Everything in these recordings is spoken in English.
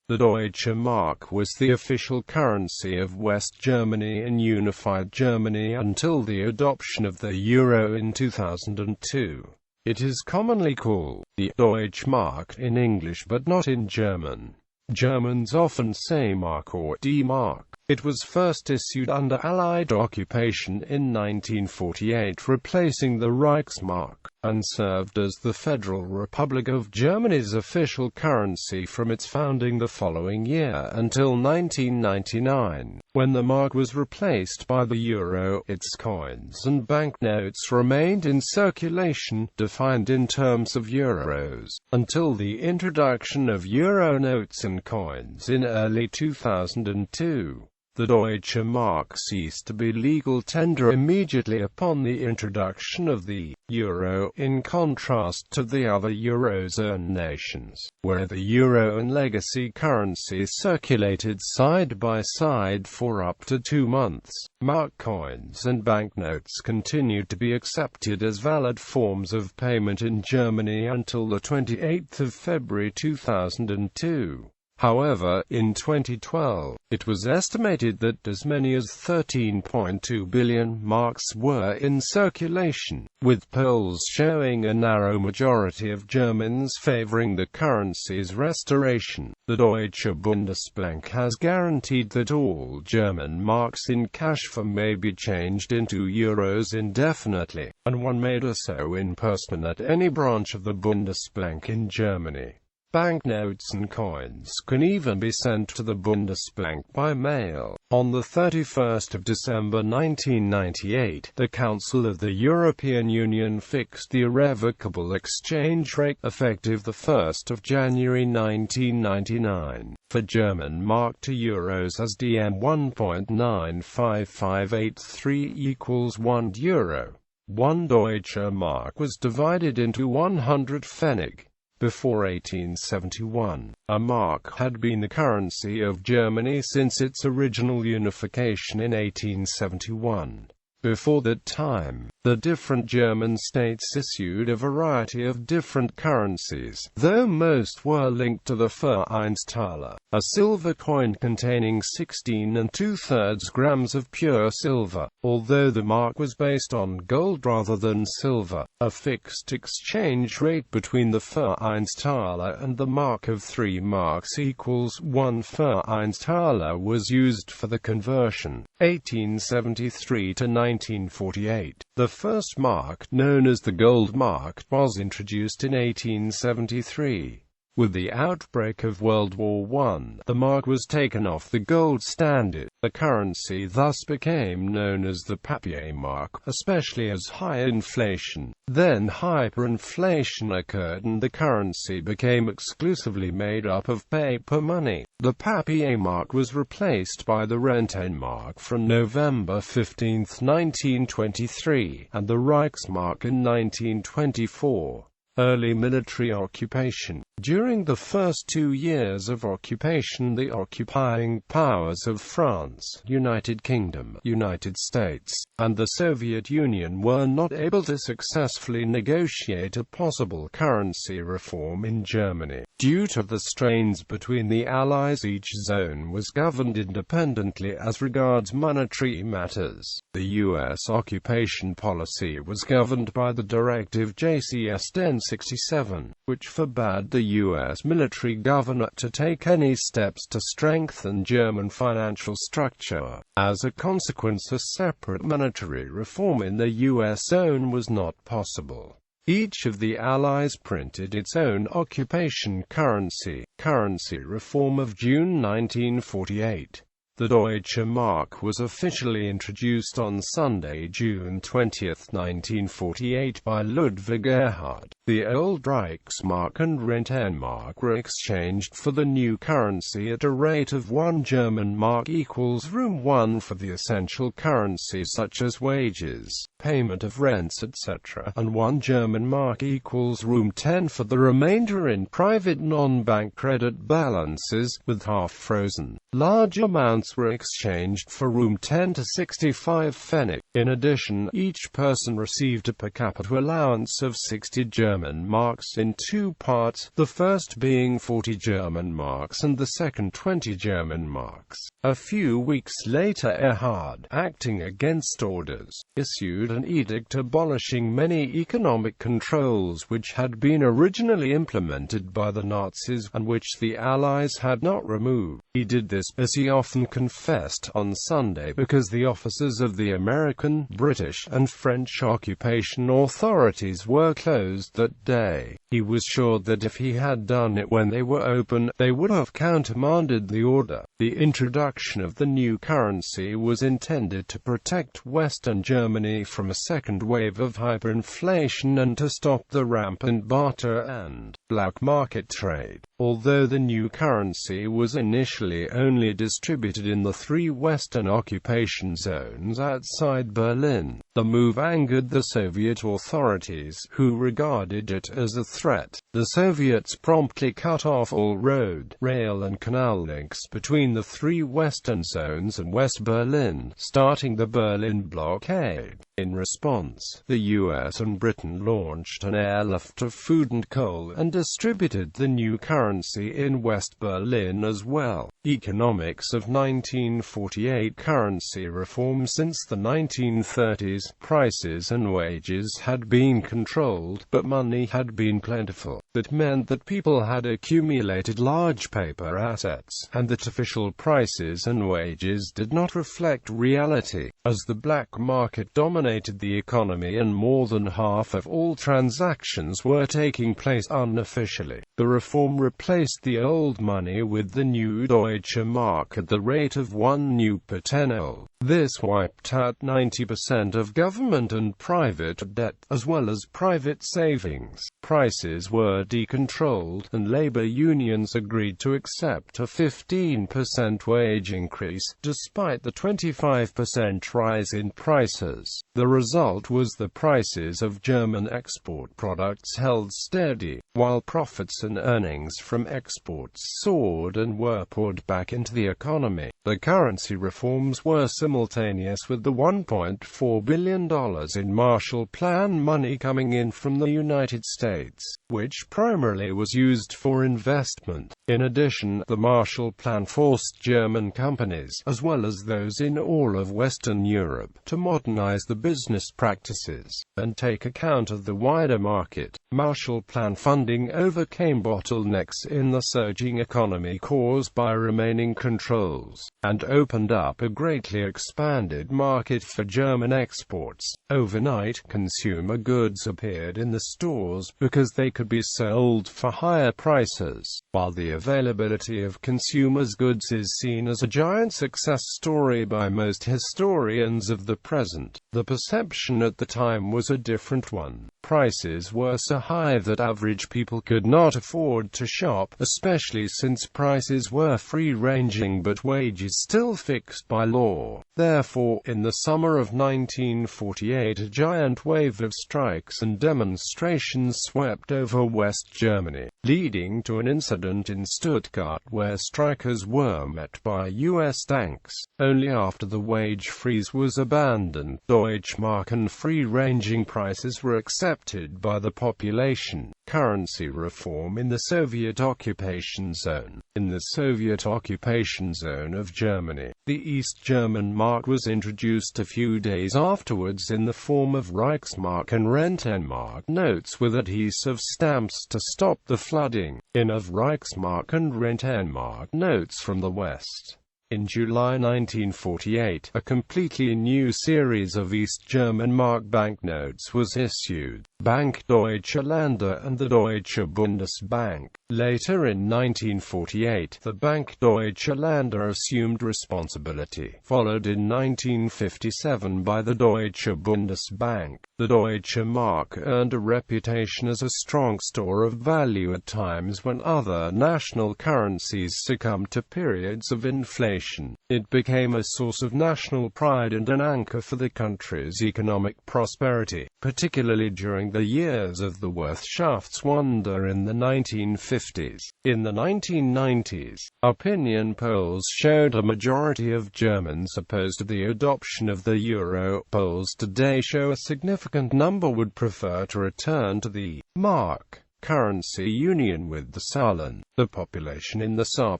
The Deutsche Mark was the official currency of West Germany and unified Germany until the adoption of the euro in 2002. It is commonly called the Deutschmark in English but not in German. Germans often say Mark or D-Mark. It was first issued under Allied occupation in 1948, replacing the Reichsmark, and served as the Federal Republic of Germany's official currency from its founding the following year until 1999, when the mark was replaced by the euro. Its coins and banknotes remained in circulation, defined in terms of euros, until the introduction of euro notes and coins in early 2002. The Deutsche Mark ceased to be legal tender immediately upon the introduction of the euro, in contrast to the other Eurozone nations, where the euro and legacy currencies circulated side by side for up to 2 months. Mark coins and banknotes continued to be accepted as valid forms of payment in Germany until the 28th of February 2002. However, in 2012, it was estimated that as many as 13.2 billion marks were in circulation, with polls showing a narrow majority of Germans favoring the currency's restoration. The Deutsche Bundesbank has guaranteed that all German marks in cash form may be changed into euros indefinitely, and one may do so in person at any branch of the Bundesbank in Germany. Banknotes and coins can even be sent to the Bundesbank by mail. On the 31st of December 1998, the Council of the European Union fixed the irrevocable exchange rate, effective the 1st of January 1999, for German mark to euros as DM 1.95583 equals 1 euro. 1 Deutsche Mark was divided into 100 Pfennig. Before 1871, a mark had been the currency of Germany since its original unification in 1871. Before that time, the different German states issued a variety of different currencies, though most were linked to the Vereinstaler, a silver coin containing 16 2/3 grams of pure silver. Although the mark was based on gold rather than silver, a fixed exchange rate between the Vereinstaler and the mark of 3 marks equals 1 Vereinstaler was used for the conversion. 1873 to 1948. The first mark, known as the gold mark, was introduced in 1873. With the outbreak of World War I, the mark was taken off the gold standard. The currency thus became known as the papier mark, especially as high inflation, then hyperinflation occurred and the currency became exclusively made up of paper money. The papier mark was replaced by the Rentenmark from November 15, 1923, and the Reichsmark in 1924. Early military occupation. During the first 2 years of occupation, the occupying powers of France, United Kingdom, United States, and the Soviet Union were not able to successfully negotiate a possible currency reform in Germany. Due to the strains between the Allies, each zone was governed independently as regards monetary matters. The U.S. occupation policy was governed by the Directive JCS 67, which forbade the U.S. military governor to take any steps to strengthen German financial structure. As a consequence, a separate monetary reform in the U.S. zone was not possible. Each of the Allies printed its own occupation currency. Currency reform of June 1948. The Deutsche Mark was officially introduced on Sunday, June 20, 1948 by Ludwig Erhard. The old Reichsmark and Rentenmark were exchanged for the new currency at a rate of 1 German mark equals room 1 for the essential currencies such as wages, payment of rents, etc., and 1 German mark equals room 10 for the remainder in private non-bank credit balances, with half frozen. Large amounts francs were exchanged for room 10 to 65 pfennig. In addition, each person received a per capita allowance of 60 German marks in two parts, the first being 40 German marks and the second 20 German marks. A few weeks later Erhard, acting against orders, issued an edict abolishing many economic controls which had been originally implemented by the Nazis, and which the Allies had not removed. He did this, as he often confessed, on Sunday, because the offices of the American, British, and French occupation authorities were closed that day. He was sure that if he had done it when they were open, they would have countermanded the order. The introduction of the new currency was intended to protect Western Germany from a second wave of hyperinflation and to stop the rampant barter and black market trade. Although the new currency was initially only distributed in the three Western occupation zones outside Berlin, the move angered the Soviet authorities, who regarded it as a threat. The Soviets promptly cut off all road, rail and canal links between the three Western zones and West Berlin, starting the Berlin blockade. In response, the US and Britain launched an airlift of food and coal, and distributed the new currency in West Berlin as well. Economics of 1948 currency reform. Since the 1930s, prices and wages had been controlled, but money had been plentiful. That meant that people had accumulated large paper assets, and that official prices and wages did not reflect reality. As the black market dominated the economy and more than half of all transactions were taking place unofficially, the reform replaced the old money with the new Deutsche Mark at the rate of 1 new per 10 old. This wiped out 90% of government and private debt, as well as private savings. Prices were decontrolled, and labor unions agreed to accept a 15% wage increase, despite the 25% rise in prices. The result was the prices of German export products held steady, while profits and earnings from exports soared and were poured back into the economy. The currency reforms were simultaneous with the $1.4 billion in Marshall Plan money coming in from the United States, which primarily was used for investment. In addition, the Marshall Plan forced German companies, as well as those in all of Western Europe, to modernize the business practices and take account of the wider market. Marshall Plan funding overcame bottlenecks in the surging economy caused by remaining controls, and opened up a greatly expanded market for German exports. Overnight, consumer goods appeared in the stores because they could be sold for higher prices. While the availability of consumers' goods is seen as a giant success story by most historians of the present, the perception at the time was a different one. Prices were so high that average people could not afford to shop, especially since prices were free-ranging but wages still fixed by law. Therefore, in the summer of 1948 a giant wave of strikes and demonstrations swept over West Germany, leading to an incident in Stuttgart where strikers were met by US tanks. Only after the wage freeze was abandoned, Deutschmark and free-ranging prices were accepted by the population. Currency reform in the Soviet occupation zone. In the Soviet occupation zone of Germany, the East German mark was introduced a few days afterwards in the form of Reichsmark and Rentenmark notes with adhesive stamps to stop the flooding in of Reichsmark and Rentenmark notes from the West. In July 1948, a completely new series of East German Mark banknotes was issued, Bank Deutsche Länder and the Deutsche Bundesbank. Later in 1948, the Bank Deutsche Länder assumed responsibility, followed in 1957 by the Deutsche Bundesbank. The Deutsche Mark earned a reputation as a strong store of value at times when other national currencies succumbed to periods of inflation. It became a source of national pride and an anchor for the country's economic prosperity. particularly during the years of the Wirtschaftswunder in the 1950s. In the 1990s, opinion polls showed a majority of Germans opposed to the adoption of the euro. Polls today show a significant number would prefer to return to the mark currency union with the Saarland. The population in the Saar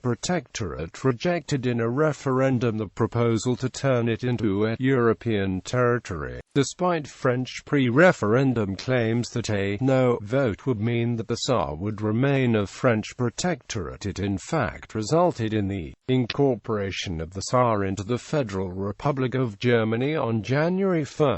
Protectorate rejected in a referendum the proposal to turn it into a European territory, despite French pre-referendum claims that a no vote would mean that the Saar would remain a French protectorate. It in fact resulted in the incorporation of the Saar into the Federal Republic of Germany on January 1,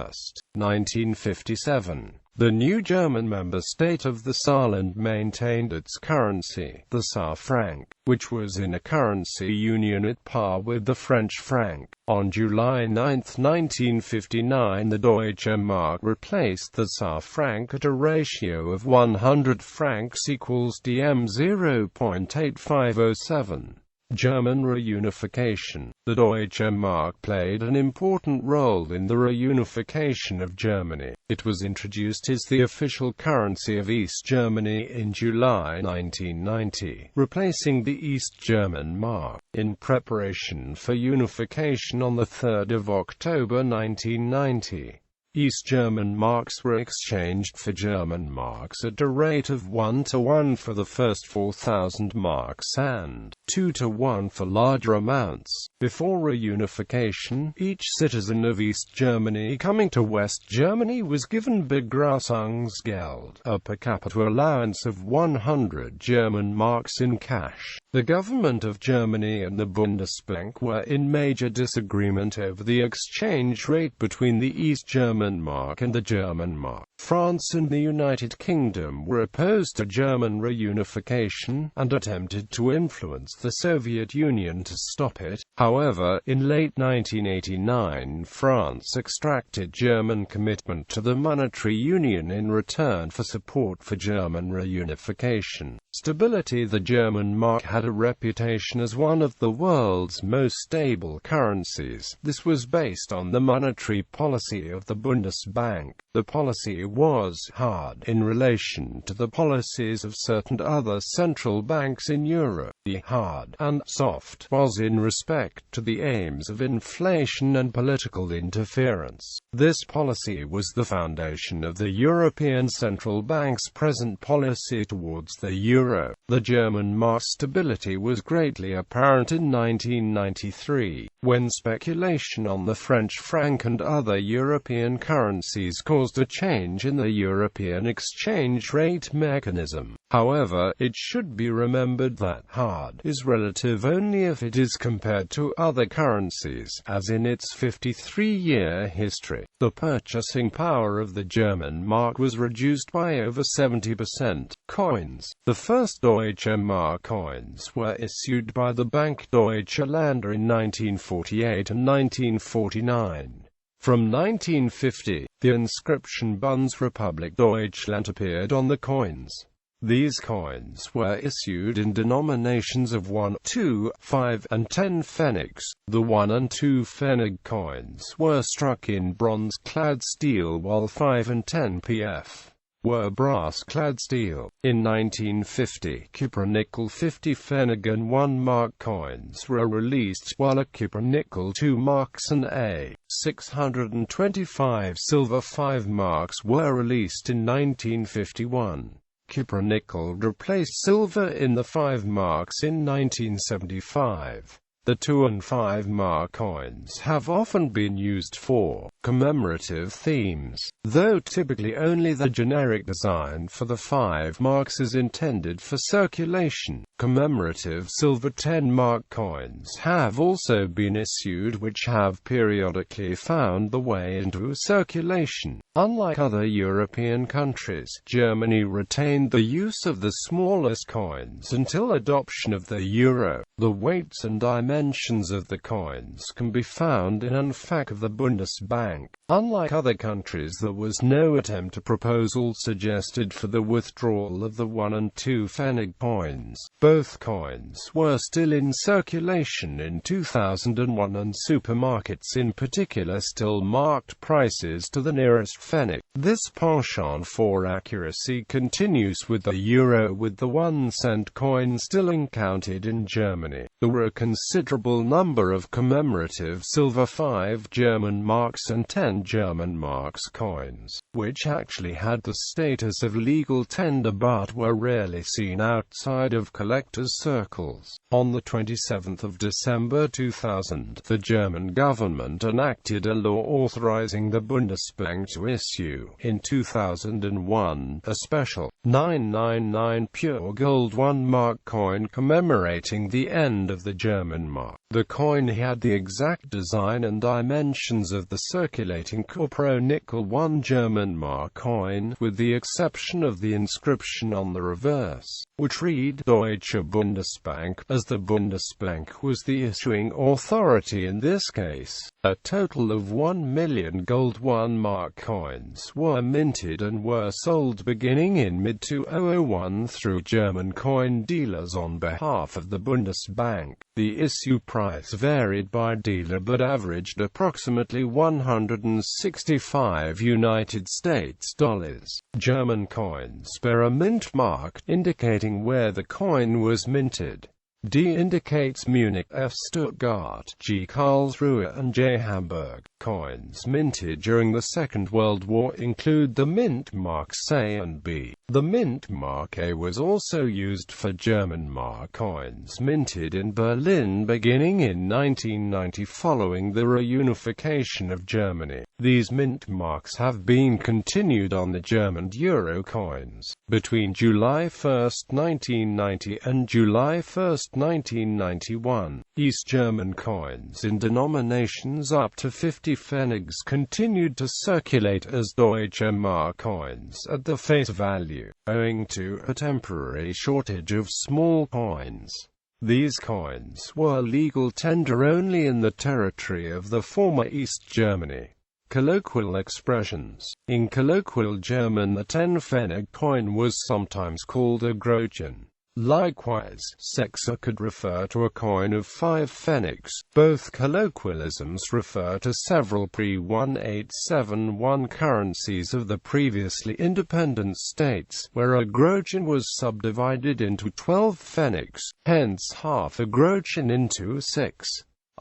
1957. The new German member state of the Saarland maintained its currency, the Saar franc, which was in a currency union at par with the French franc. On July 9, 1959, the Deutsche Mark replaced the Saar franc at a ratio of 100 francs equals DM 0.8507. German reunification. The Deutsche Mark played an important role in the reunification of Germany. It was introduced as the official currency of East Germany in July 1990, replacing the East German mark. In preparation for unification on 3 October 1990, East German marks were exchanged for German marks at a rate of 1:1 for the first 4,000 marks and 2:1 for larger amounts. Before reunification, each citizen of East Germany coming to West Germany was given Begrüßungsgeld, a per capita allowance of 100 German marks in cash. The government of Germany and the Bundesbank were in major disagreement over the exchange rate between the East German mark and the German mark. France and the United Kingdom were opposed to German reunification, and attempted to influence the Soviet Union to stop it. However, in late 1989, France extracted German commitment to the monetary union in return for support for German reunification. Stability. The German mark had a reputation as one of the world's most stable currencies. This was based on the monetary policy of the Bundesbank. The policy was hard in relation to the policies of certain other central banks in Europe. The hard and soft was in respect to the aims of inflation and political interference. This policy was the foundation of the European Central Bank's present policy towards the euro. The German mark's stability was greatly apparent in 1993, when speculation on the French franc and other European currencies caused a change in the European exchange rate mechanism. However, it should be remembered that hard is relative only if it is compared to other currencies, as in its 53-year history. The purchasing power of the German mark was reduced by over 70%. Coins. The first Deutsche Mark coins were issued by the Bank Deutsche Länder in 1948 and 1949. From 1950, the inscription Bundesrepublik Deutschland appeared on the coins. These coins were issued in denominations of 1, 2, 5, and 10 pfennigs. The 1 and 2 pfennig coins were struck in bronze-clad steel, while 5 and 10 pf were brass-clad steel. In 1950, Kupfernickel 50 pfennig and 1 mark coins were released, while a Kupfernickel 2 marks and a 625 silver 5 marks were released in 1951. Kupfernickel replaced silver in the 5 marks in 1975. The 2 and 5 mark coins have often been used for commemorative themes, though typically only the generic design for the 5 marks is intended for circulation. Commemorative silver 10 mark coins have also been issued, which have periodically found the way into circulation. Unlike other European countries, Germany retained the use of the smallest coins until adoption of the euro. The weights and dimensions of the coins can be found in an FAQ of the Bundesbank. Bundesbank. Unlike other countries, there was no attempt or proposal suggested for the withdrawal of the 1 and 2 Pfennig coins. Both coins were still in circulation in 2001, and supermarkets in particular still marked prices to the nearest Pfennig. This penchant for accuracy continues with the euro, with the 1-cent coin still encountered in Germany. There were a considerable number of commemorative silver 5 German marks and 10 German marks coins, which actually had the status of legal tender but were rarely seen outside of collectors' circles. On the 27th of December 2000, the German government enacted a law authorizing the Bundesbank to issue, in 2001, a special 999 pure gold 1 mark coin commemorating the end of the German mark. The coin had the exact design and dimensions of the circulating copper-nickel 1 German mark coin, with the exception of the inscription on the reverse, which read Deutsche Bundesbank, as the Bundesbank was the issuing authority in this case. A total of 1 million gold 1 mark coins were minted and were sold beginning in mid-2001 through German coin dealers on behalf of the Bundesbank. The issue price varied by dealer but averaged approximately $165 United States dollars. German coins bear a mint mark, indicating where the coin was minted. D indicates Munich, F Stuttgart, G Karlsruhe and J Hamburg. Coins minted during the Second World War include the mint marks A and B. The mint mark A was also used for German mark coins minted in Berlin beginning in 1990 following the reunification of Germany. These mint marks have been continued on the German euro coins. Between July 1, 1990 and July 1, 1991, East German coins in denominations up to 50 Pfennigs continued to circulate as Deutsche Mark coins at the face value, owing to a temporary shortage of small coins. These coins were legal tender only in the territory of the former East Germany. Colloquial expressions. In colloquial German, the 10 Pfennig coin was sometimes called a Groschen. Likewise, Sechser could refer to a coin of 5 Pfennigs. Both colloquialisms refer to several pre-1871 currencies of the previously independent states, where a Groschen was subdivided into 12 Pfennigs, hence half a Groschen into 6.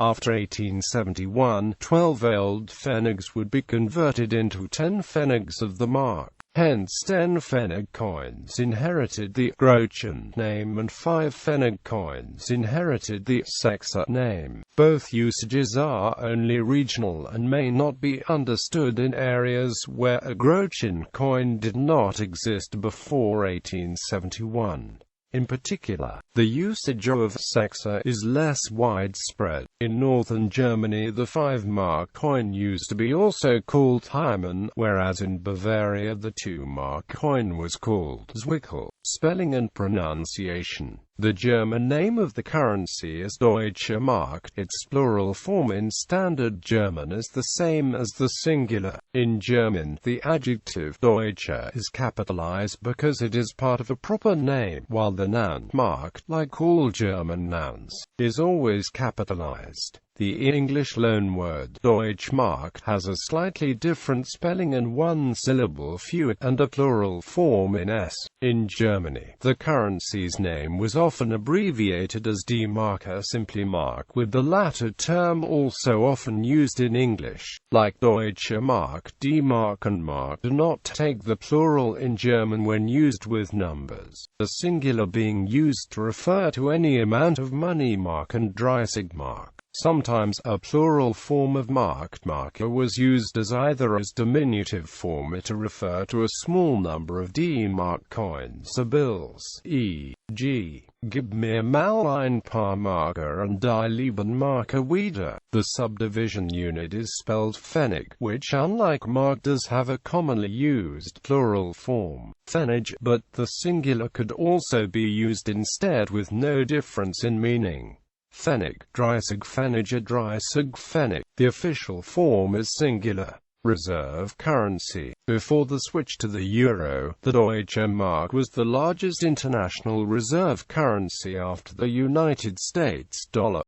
After 1871, 12 old Pfennigs would be converted into 10 Pfennigs of the mark. Hence 10 Pfennig coins inherited the Groschen name and 5 Pfennig coins inherited the Sechser name. Both usages are only regional and may not be understood in areas where a Groschen coin did not exist before 1871. In particular, the usage of Sechser is less widespread. In northern Germany, the 5 mark coin used to be also called Heimann, whereas in Bavaria the 2 mark coin was called Zwickel. Spelling and pronunciation. The German name of the currency is Deutsche Mark. Its plural form in Standard German is the same as the singular. In German, the adjective Deutsche is capitalized because it is part of a proper name, while the noun Mark, like all German nouns, is always capitalized. The English loanword Deutschmark has a slightly different spelling and one syllable fewer, and a plural form in s. In Germany, the currency's name was often abbreviated as D-Mark or simply Mark, with the latter term also often used in English. Like Deutsche Mark, D-Mark and Mark do not take the plural in German when used with numbers, the singular being used to refer to any amount of money. Mark and Dreißigmark. Sometimes, a plural form of Marker was used as either as diminutive form to refer to a small number of D-Mark coins or bills, e.g., Gib mir mal ein paar Marker and die lieben Marker wieder. The subdivision unit is spelled Pfennig, which unlike Mark does have a commonly used plural form, Pfennig, but the singular could also be used instead with no difference in meaning. Pfennig, Dreißig Pfennig or Dreißig Pfennig. The official form is singular. reserve currency. Before the switch to the euro, the Deutsche Mark was the largest international reserve currency after the United States dollar.